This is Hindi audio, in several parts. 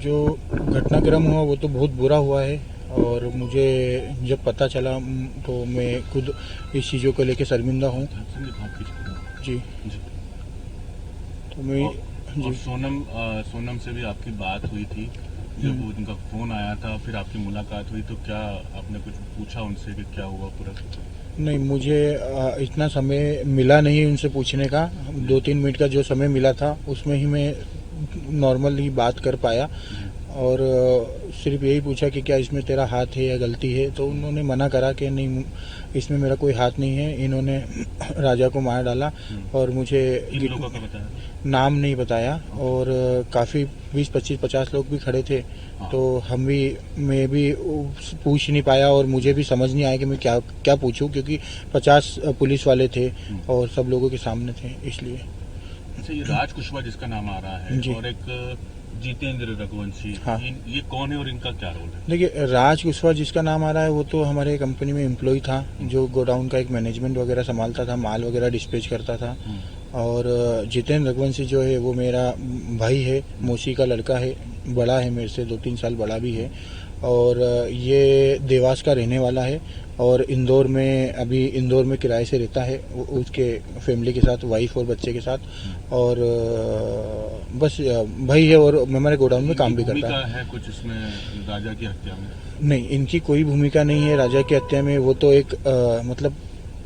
जो घटनाक्रम हुआ वो तो बहुत बुरा हुआ है। और मुझे जब पता चला तो मैं खुद इस चीज़ों को लेकर शर्मिंदा हूँ। जी। जी। तो मैं और जी। सोनम से भी आपकी बात हुई थी, जब हम्म। उनका फ़ोन आया था फिर आपकी मुलाकात हुई, तो क्या आपने कुछ पूछा उनसे कि क्या हुआ पूरा? नहीं, मुझे इतना समय मिला नहीं उनसे पूछने का। जी। 2-3 मिनट का जो समय मिला था उसमें ही मैं नॉर्मली बात कर पाया। जी। और सिर्फ यही पूछा कि क्या इसमें तेरा हाथ है या गलती है, तो उन्होंने मना करा कि नहीं, इसमें मेरा कोई हाथ नहीं है, इन्होंने राजा को मार डाला। और मुझे किन लोगों का बताया था? नाम नहीं बताया। ओके। और काफ़ी 20-25-50 लोग भी खड़े थे। हाँ। तो मैं भी पूछ नहीं पाया और मुझे भी समझ नहीं आया कि मैं क्या क्या पूछूं, क्योंकि 50 पुलिस वाले थे और सब लोगों के सामने थे, इसलिए। अच्छा, ये राज कुशवाहा जिसका नाम आ रहा है जी। और एक जितेंद्र रघुवंशी, हाँ। ये कौन है और इनका क्या रोल है? देखिए, राज कुशवाहा जिसका नाम आ रहा है वो तो हमारे कंपनी में एम्प्लॉय था, जो गोडाउन का एक मैनेजमेंट वगैरह संभालता था, माल वगैरह डिस्पैच करता था। और जितेंद्र रघुवंशी जो है वो मेरा भाई है, मौसी का लड़का है, बड़ा है मेरे से 2-3 साल बड़ा भी है। और ये देवास का रहने वाला है। और अभी इंदौर में किराए से रहता है, उसके फैमिली के साथ, वाइफ और बच्चे के साथ। और बस भाई है और हमारे गोडाउन में इनकी काम भी करता भूमिका है। है कुछ इसमें, राजा की हत्या में? नहीं, इनकी कोई भूमिका नहीं है राजा की हत्या में। वो तो एक मतलब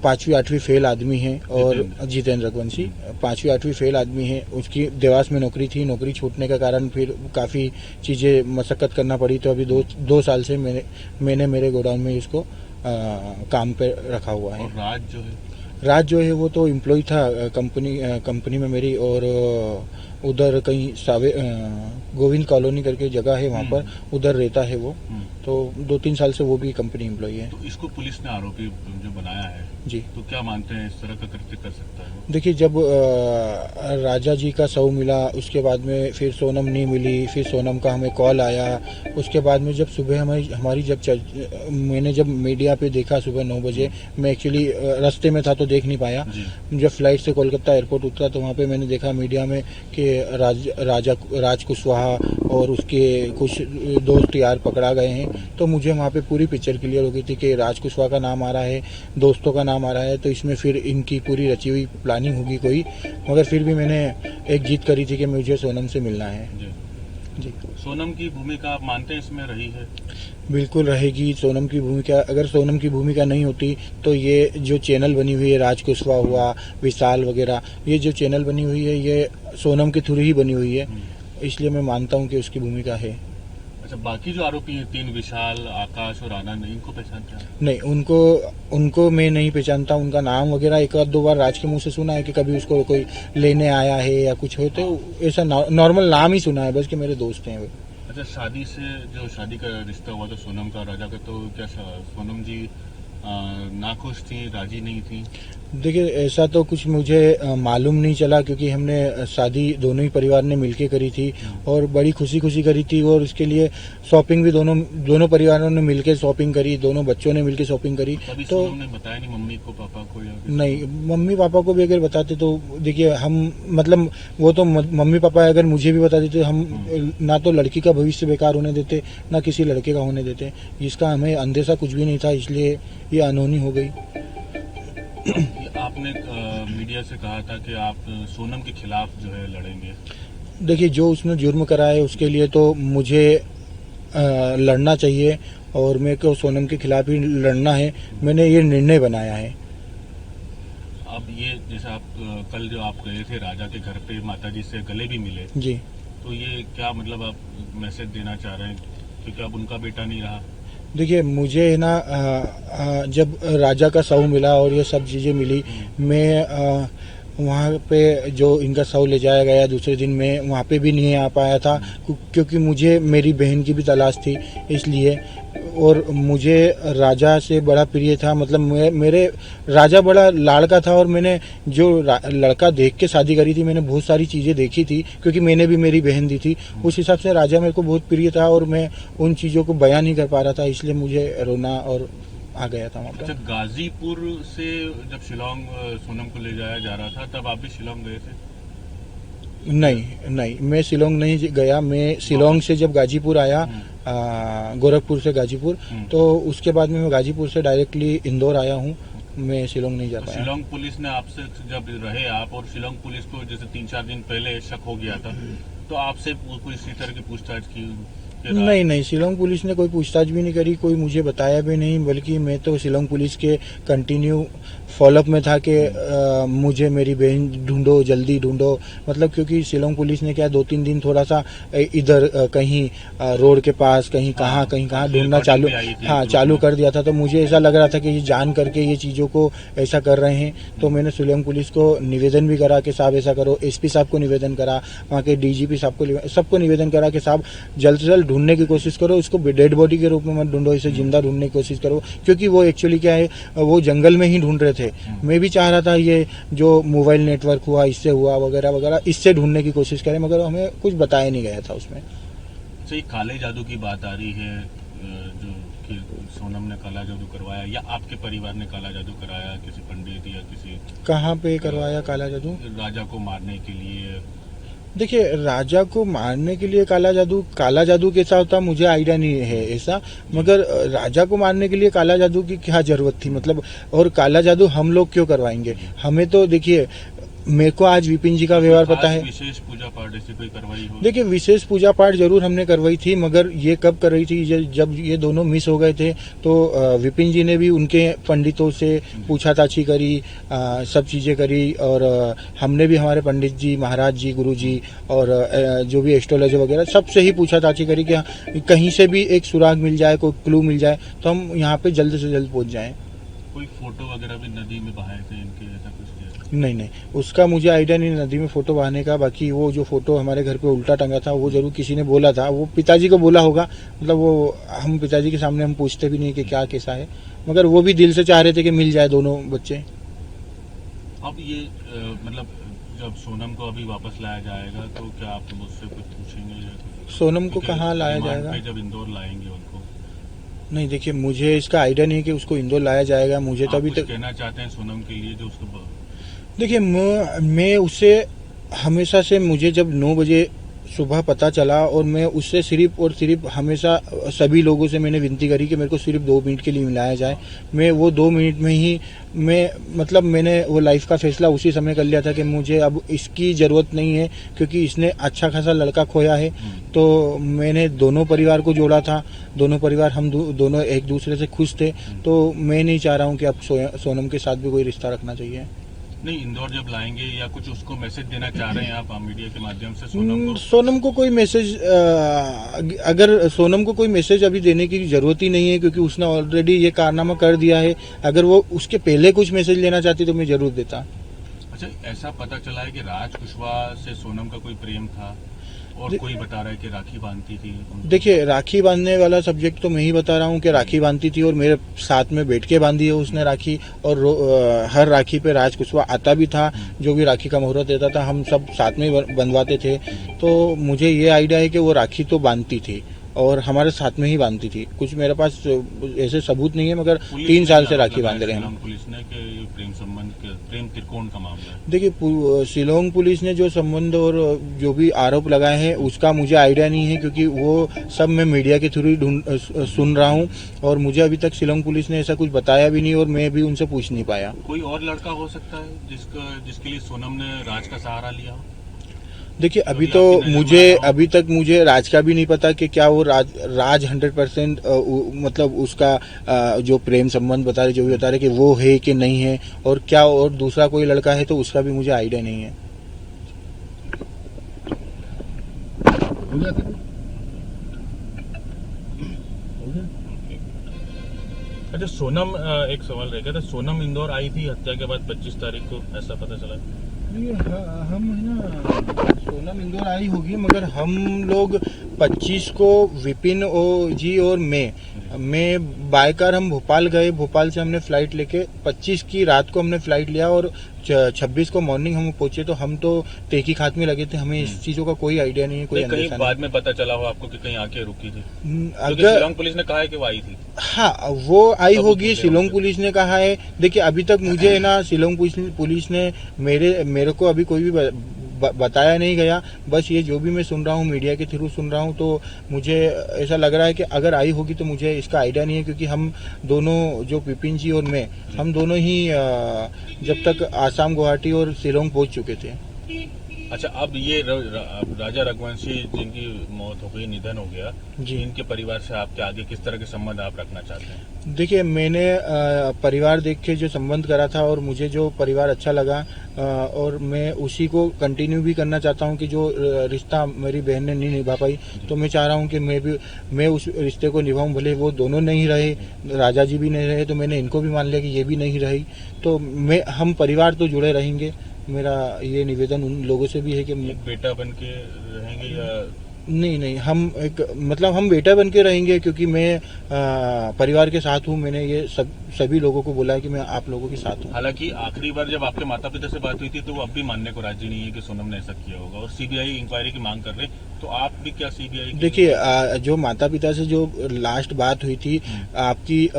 5वीं 8वीं फेल आदमी है। और जितेंद्र। जितेंद्र रघुवंशी 5वीं 8वीं फेल आदमी है। उसकी देवास में नौकरी थी, नौकरी छूटने के कारण फिर काफ़ी चीज़ें मशक्क़त करना पड़ी, तो अभी 2 साल से मैंने मेरे गोडाउन में इसको काम पे रखा हुआ है। और राज जो है? राज जो है वो तो एम्प्लॉय था कंपनी में मेरी। और उधर कहीं गोविंद कॉलोनी करके जगह है, वहाँ पर उधर रहता है वो। तो 2-3 साल से वो भी कंपनी एम्प्लॉय है। तो इसको पुलिस ने आरोपी जो बनाया है, जी। तो क्या मानते हैं इस तरह का कृत्य कर सकता है वो? देखिए, जब राजा जी का शव मिला उसके बाद में फिर सोनम नहीं मिली, फिर सोनम का हमें कॉल आया। उसके बाद में जब सुबह हमारी मैंने जब मीडिया पे देखा सुबह 9 बजे, मैं एक्चुअली रास्ते में था तो देख नहीं पाया। जी। जब फ्लाइट से कोलकाता एयरपोर्ट उतरा तो वहाँ पे मैंने देखा मीडिया में कि राज कुशवाहा और उसके कुछ दोस्त यार पकड़ा गए हैं। तो मुझे वहाँ पे पूरी पिक्चर क्लियर हो गई थी कि राज कुशवाहा का नाम आ रहा है, दोस्तों का नाम आ रहा है, तो इसमें फिर इनकी पूरी रची हुई प्लानिंग होगी कोई। मगर फिर भी मैंने एक जीत करी थी कि मुझे सोनम से मिलना है। जी। जी। सोनम की भूमिका आप मानते हैं इसमें रही है? बिल्कुल रहेगी सोनम की भूमिका। अगर सोनम की भूमिका नहीं होती तो ये जो चैनल बनी हुई है, राज कुशवाहा हुआ, विशाल वगैरह, ये जो चैनल बनी हुई है ये सोनम के थ्रू ही बनी हुई है। इसलिए मैं मानता हूँ कि उसकी भूमिका है। अच्छा, बाकी जो आरोपी हैं तीन, विशाल, आकाश और आनंद, इनको पहचानते हैं? नहीं, उनको उनको मैं नहीं पहचानता। उनका नाम वगैरह एक आध 2 बार राज के मुंह से सुना है कि कभी उसको कोई लेने आया है या कुछ हो, तो ऐसा नॉर्मल नाम ही सुना है बस कि मेरे दोस्त हैं वो। अच्छा, शादी का रिश्ता हुआ था सोनम का और राजा का, तो क्या सोनम जी नाखुश थी, राजी नहीं थी? देखिए, ऐसा तो कुछ मुझे मालूम नहीं चला, क्योंकि हमने शादी दोनों ही परिवार ने मिलके करी थी और बड़ी खुशी खुशी करी थी। और इसके लिए शॉपिंग भी दोनों दोनों परिवारों ने मिलके शॉपिंग करी, दोनों बच्चों ने मिलके शॉपिंग करी। कभी तो सोनम ने बताया नहीं मम्मी को, पापा को, या किसी नहीं, को? मम्मी पापा को भी अगर बताते तो देखिए हम मतलब वो तो मम्मी पापा अगर मुझे भी बता देते, हम ना तो लड़की का भविष्य बेकार होने देते, ना किसी लड़के का होने देते। इसका हमें अंदेशा कुछ भी नहीं था, इसलिए ये अनहोनी हो गई। आपने मीडिया से कहा था कि आप सोनम के खिलाफ जो है लड़ेंगे। देखिए, जो उसने जुर्म करा है उसके लिए तो मुझे लड़ना चाहिए और मेरे को सोनम के खिलाफ ही लड़ना है। मैंने ये निर्णय बनाया है। अब ये जैसे आप कल जो आप गए थे राजा के घर पे, माताजी से गले भी मिले, जी। तो ये क्या मतलब आप मैसेज देना चाह रहे हैं, क्योंकि अब उनका बेटा नहीं रहा? देखिए, मुझे ना जब राजा का शव मिला और ये सब चीज़ें मिली, मैं वहाँ पे जो इनका शव ले जाया गया दूसरे दिन में वहाँ पे भी नहीं आ पाया था, क्योंकि मुझे मेरी बहन की भी तलाश थी, इसलिए। और मुझे राजा से बड़ा प्रिय था, मतलब मेरे राजा बड़ा लाड़का था। और मैंने जो लड़का देख के शादी करी थी, मैंने बहुत सारी चीज़ें देखी थी, क्योंकि मैंने भी मेरी बहन दी थी। उस हिसाब से राजा मेरे को बहुत प्रिय था और मैं उन चीज़ों को बयान नहीं कर पा रहा था, इसलिए मुझे रोना और आ गया था वहाँ अच्छा, पर। गाजीपुर से जब शिलोंग सोनम को ले जाया जा रहा था, तब आप भी शिलोंग गए थे? नहीं नहीं, मैं शिलोंग नहीं गया। मैं शिलोंग से जब गाजीपुर आया, गोरखपुर से गाजीपुर, तो उसके बाद में मैं गाजीपुर से डायरेक्टली इंदौर आया हूँ। मैं शिलोंग नहीं जा तो पाया। शिलोंग पुलिस ने आपसे जब रहे आप, और शिलोंग पुलिस को जैसे 3-4 दिन पहले शक हो गया था, तो आपसे कोई इसी तरह की पूछताछ की? नहीं नहीं, शिलोंग पुलिस ने कोई पूछताछ भी नहीं करी, कोई मुझे बताया भी नहीं, बल्कि मैं तो शिलोंग पुलिस के कंटिन्यू फॉलोअप में था कि मुझे मेरी बहन ढूंढो, जल्दी ढूंढो। मतलब क्योंकि शिलोंग पुलिस ने क्या 2-3 दिन थोड़ा सा इधर कहीं रोड के पास कहीं कहाँ ढूंढना चालू, हाँ चालू कर दिया था। तो मुझे ऐसा लग रहा था कि ये जान करके ये चीज़ों को ऐसा कर रहे हैं। तो मैंने शिलोंग पुलिस को निवेदन भी करा कि साहब ऐसा करो, एसपी साहब को निवेदन करा, वहाँ के डीजीपी साहब को, सबको निवेदन करा कि साहब जल्द से जल्द ढूंढने की कोशिश करो, इसको डेड बॉडी के रूप में मत ढूंढो, इसे जिंदा ढूंढने की कोशिश करो। क्योंकि वो एक्चुअली क्या है, वो जंगल में ही ढूंढ रहे थे। मैं भी चाह रहा था ये जो मोबाइल नेटवर्क हुआ, इससे हुआ वगैरह वगैरह, इससे ढूंढने की कोशिश करें, मगर हमें कुछ बताया नहीं गया था उसमें। सही, काले जादू की बात आ रही है, जो कि सोनम ने काला जादू करवाया, या आपके परिवार ने काला जादू कराया, किसी पंडित या किसी? कहाँ पे करवाया काला जादू? राजा को मारने के लिए। देखिए, राजा को मारने के लिए काला जादू कैसा होता मुझे आइडिया नहीं है ऐसा, मगर राजा को मारने के लिए काला जादू की क्या जरूरत थी? मतलब, और काला जादू हम लोग क्यों करवाएंगे? हमें तो देखिए, मेरे को आज विपिन जी का व्यवहार पता है। विशेष पूजा पाठ ऐसी कोई करवाई हो? देखिए, विशेष पूजा पाठ जरूर हमने करवाई थी, मगर ये कब कर रही थी? जब ये दोनों मिस हो गए थे, तो विपिन जी ने भी उनके पंडितों से पूछताछी करी, सब चीज़ें करी, और हमने भी हमारे पंडित जी, महाराज जी, गुरु जी, और जो भी एस्ट्रोलॉजर वगैरह सबसे ही पूछताछी करी कि कहीं से भी एक सुराग मिल जाए, कोई क्लू मिल जाए, तो हम यहाँ पे जल्द से जल्द पहुँच जाएँ। कोई फोटो वगैरह भी नदी में बहाए थे इनके, ऐसा कुछ? नहीं, उसका मुझे आइडिया नहीं नदी में फोटो बहाने का। बाकी वो जो फोटो हमारे घर पे उल्टा टंगा था, वो जरूर किसी ने बोला था, वो पिताजी को बोला होगा। मतलब वो हम पिताजी के सामने हम पूछते भी नहीं कि क्या कैसा है, मगर वो भी दिल से चाह रहे थे कि मिल जाए दोनों बच्चे। अब ये मतलब जब सोनम को अभी वापस लाया जाएगा, तो क्या आप मुझसे कुछ पूछेंगे? सोनम को कहाँ लाया जाएगा? जब इंदौर लाएंगे उनको? नहीं, देखिए, मुझे इसका आइडिया नहीं कि उसको इंदौर लाया जाएगा। मुझे तो अभी तक कहना चाहते हैं सोनम के लिए जो उसको? देखिए, मैं उससे हमेशा से, मुझे जब 9 बजे सुबह पता चला, और मैं उससे सिर्फ और सिर्फ हमेशा सभी लोगों से मैंने विनती करी कि मेरे को सिर्फ 2 मिनट के लिए मिलाया जाए। मैं वो 2 मिनट में ही मतलब मैंने वो लाइफ का फैसला उसी समय कर लिया था कि मुझे अब इसकी ज़रूरत नहीं है, क्योंकि इसने अच्छा खासा लड़का खोया है। तो मैंने दोनों परिवार को जोड़ा था, दोनों परिवार हम दोनों एक दूसरे से खुश थे। तो मैं नहीं चाह रहा हूँ कि अब सोनम के साथ भी कोई रिश्ता रखना चाहिए। नहीं, इंदौर जब लाएंगे, या कुछ उसको मैसेज देना चाह रहे हैं आप मीडिया के माध्यम से सोनम को कोई मैसेज, अगर सोनम को कोई मैसेज अभी देने की जरूरत ही नहीं है, क्योंकि उसने ऑलरेडी ये कारनामा कर दिया है। अगर वो उसके पहले कुछ मैसेज लेना चाहती तो मैं जरूर देता। अच्छा, ऐसा पता चला है कि राज कुशवाहा से सोनम का कोई प्रेम था, और कोई बता रहा है कि राखी बांधती थी। देखिए, राखी बांधने वाला सब्जेक्ट तो मैं ही बता रहा हूँ कि राखी बांधती थी, और मेरे साथ में बैठ के बांधी है उसने राखी। और हर राखी पे राज कुशवाहा आता भी था, जो भी राखी का मुहूर्त देता था हम सब साथ में बंधवाते थे। तो मुझे ये आइडिया है कि वो राखी तो बांधती थी, और हमारे साथ में ही बांधती थी। कुछ मेरे पास ऐसे सबूत नहीं है, मगर 3 साल से राखी बांध रहे हैं। पुलिस ने कि प्रेम संबंध, प्रेम त्रिकोण का मामला है। देखिए, शिलोंग पुलिस ने जो संबंध और जो भी आरोप लगाए हैं उसका मुझे आइडिया नहीं है, क्योंकि वो सब मैं मीडिया के थ्रू ही सुन रहा हूं, और मुझे अभी तक शिलोंग पुलिस ने ऐसा कुछ बताया भी नहीं, और मैं भी उनसे पूछ नहीं पाया। कोई और लड़का हो सकता है जिसके लिए सोनम ने राज का सहारा लिया हो? देखिए, अभी तक मुझे राज का भी नहीं पता कि क्या वो राज 100% मतलब उसका जो प्रेम संबंध बता रहे, जो भी बता रहे कि वो है कि नहीं है, और क्या और दूसरा कोई लड़का है, तो उसका भी मुझे आइडिया नहीं है। अच्छा, सोनम, एक सवाल रहेगा था, सोनम इंदौर आई थी हत्या के बाद 25 तारीख को, ऐसा पता चला? हम है ना, सोनम इंदौर आई होगी, मगर हम लोग 25 को विपिन जी और मैं बाय कार हम भोपाल गए। भोपाल से हमने फ्लाइट लेके 25 की रात को हमने फ्लाइट लिया, और 26 को मॉर्निंग हम पहुंचे। तो हम तो तहकीकात में लगे थे, हमें इस चीजों का कोई आइडिया नहीं है, कोई अंदेशा नहीं। बाद में पता चला हो आपको कि कहीं आके रुकी थी? अगर शिलोंग पुलिस ने कहा है कि वो आई थी। हाँ, वो आई होगी, शिलोंग पुलिस ने कहा है। देखिए, अभी तक मुझे ना शिलोंग पुलिस ने मेरे को अभी कोई भी बताया नहीं गया। बस ये जो भी मैं सुन रहा हूँ मीडिया के थ्रू सुन रहा हूँ, तो मुझे ऐसा लग रहा है कि अगर आई होगी तो मुझे इसका आइडिया नहीं है, क्योंकि हम दोनों, जो विपिन जी और मैं, हम दोनों ही जब तक आसाम, गुवाहाटी और शिलोंग पहुंच चुके थे। अच्छा, अब ये राजा रघुवंशी जिनकी मौत हो गई, निधन हो गया जी। इनके परिवार से आपके आगे किस तरह के संबंध आप रखना चाहते हैं? देखिए, मैंने परिवार देख के जो संबंध करा था और मुझे जो परिवार अच्छा लगा, और मैं उसी को कंटिन्यू भी करना चाहता हूं कि जो रिश्ता मेरी बहन ने नहीं निभा पाई, तो मैं चाह रहा हूं कि मैं उस रिश्ते को निभाऊं। भले वो दोनों नहीं रहे, राजा जी भी नहीं रहे, तो मैंने इनको भी मान लिया कि ये भी नहीं रही, तो हम परिवार तो जुड़े रहेंगे। मेरा ये निवेदन उन लोगों से भी है कि एक बेटा बन के रहेंगे या नहीं, हम बेटा बन के रहेंगे, क्योंकि मैं परिवार के साथ हूँ। मैंने ये सभी लोगों को बोला है कि मैं आप लोगों के साथ हूँ। हालांकि आखिरी बार जब आपके माता पिता से बात हुई थी तो वो अब भी मानने को राजी नहीं है कि सोनम ने ऐसा किया होगा और सीबीआई इंक्वायरी की मांग कर रहे, तो आप भी क्या सीबीआई? देखिए, जो माता पिता से जो लास्ट बात हुई थी आपकी,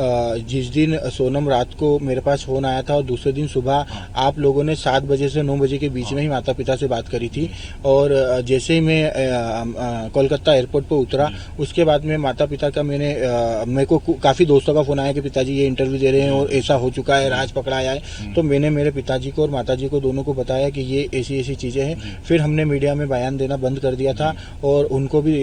जिस दिन सोनम रात को मेरे पास फोन आया था और दूसरे दिन सुबह आप लोगों ने 7 बजे से 9 बजे के बीच में ही माता पिता से बात करी थी, और जैसे ही मैं कोलकाता एयरपोर्ट पर उतरा, उसके बाद में माता पिता का मेरे को काफी दोस्तों का फोन आया कि पिताजी ये इंटरव्यू दे रहे हैं और ऐसा हो चुका है, राज पकड़ा आया है। तो मैंने मेरे पिताजी को और माताजी को दोनों को बताया कि ये ऐसी चीजें हैं। फिर हमने मीडिया में बयान देना बंद कर दिया था और उनको भी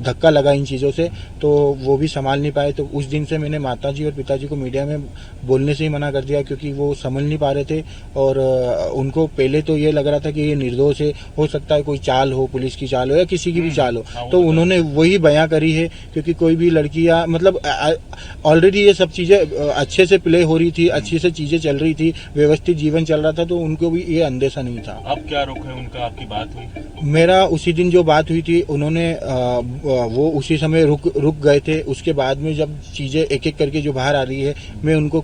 धक्का लगा इन चीजों से, तो वो भी संभाल नहीं पाए। तो उस दिन से मैंने माताजी और पिताजी को मीडिया में बोलने से ही मना कर दिया, क्योंकि वो समझ नहीं पा रहे थे। और उनको पहले तो ये लग रहा था कि ये निर्दोष है, हो सकता है कोई चाल हो, पुलिस की चाल हो या किसी की भी चाल हो, तो उन्होंने वही बयां करी है। क्योंकि कोई भी लड़की या मतलब ऑलरेडी ये सब चीजें अच्छे से प्ले हो रही थी, अच्छी से चीजें चल रही थी, व्यवस्थित जीवन चल रहा था, तो उनको भी ये अंदेशा नहीं था। अब क्या रुख है उनका? आपकी बात हुई? मेरा उसी दिन जो बात हुई थी, उन्होंने वो उसी समय रुक गए थे। उसके बाद में जब चीजें एक एक करके जो बाहर आ रही है, मैं उनको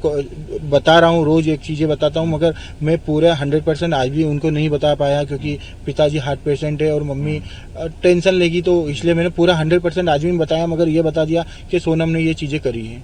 बता रहा हूँ, रोज एक चीजें बताता हूँ, मगर मैं पूरे 100% आज भी उनको नहीं बता पाया, क्योंकि पिताजी हार्ट पेशेंट है और मम्मी टेंशन लेगी, तो इसलिए मैंने पूरा 100% आज भी बताया, मगर ये बता दिया कि सोनम ने ये चीजें करी है।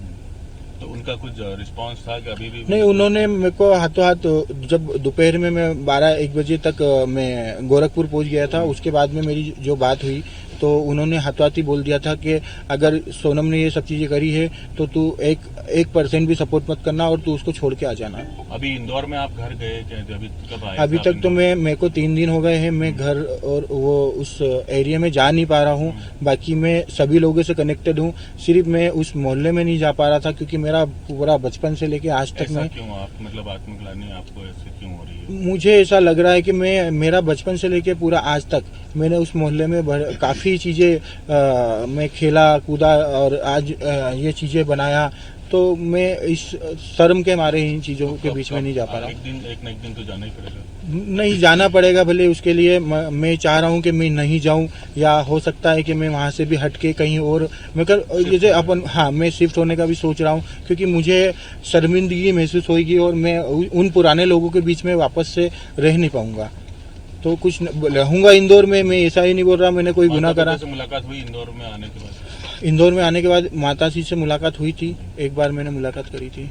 तो उनका कुछ रिस्पांस था कि अभी भी? नहीं, उन्होंने मेरे को हाथों हाथ, जब दोपहर में मैं 12-1 बजे तक मैं गोरखपुर पहुंच गया था, उसके बाद में मेरी जो बात हुई, तो उन्होंने हाथों हाथ ही बोल दिया था कि अगर सोनम ने ये सब चीजें करी है तो तू 1% भी सपोर्ट मत करना और तू उसको छोड़ के आ जाना। अभी इंदौर में आप घर गए क्या? अभी कब आए? अभी तक तो मेरे को 3 दिन हो गए हैं, मैं घर और वो उस एरिया में जा नहीं पा रहा हूँ। बाकी मैं सभी लोगों से कनेक्टेड हूँ, सिर्फ मैं उस मोहल्ले में नहीं जा पा रहा था, क्योंकि मेरा पूरा बचपन से लेके आज तक में। क्यों आप मतलब आत्मग्लानि आपको ऐसे क्यों हो रही है? मुझे ऐसा लग रहा है कि मेरा बचपन से लेके पूरा आज तक मैंने उस मोहल्ले में काफी चीजें मैं खेला कूदा और आज ये चीजें बनाया, तो मैं इस शर्म के मारे इन चीजों के बीच में नहीं जा पा रहा हूँ। एक न एक दिन तो जाना ही पड़ेगा। नहीं जाना पड़ेगा, भले उसके लिए मैं चाह रहा हूँ कि मैं नहीं जाऊँ, या हो सकता है कि मैं वहाँ से भी हट के कहीं और जैसे मैं शिफ्ट होने का भी सोच रहा हूँ, क्योंकि मुझे शर्मिंदगी महसूस होगी और मैं उन पुराने लोगों के बीच में वापस से रह नहीं पाऊंगा। तो कुछ रहूंगा इंदौर में, मैं ऐसा ही नहीं बोल रहा मैंने कोई गुनाह करा। मुलाकात हुई इंदौर में आने के बाद? इंदौर में आने के बाद माताजी से मुलाकात हुई थी, एक बार मैंने मुलाकात करी थी।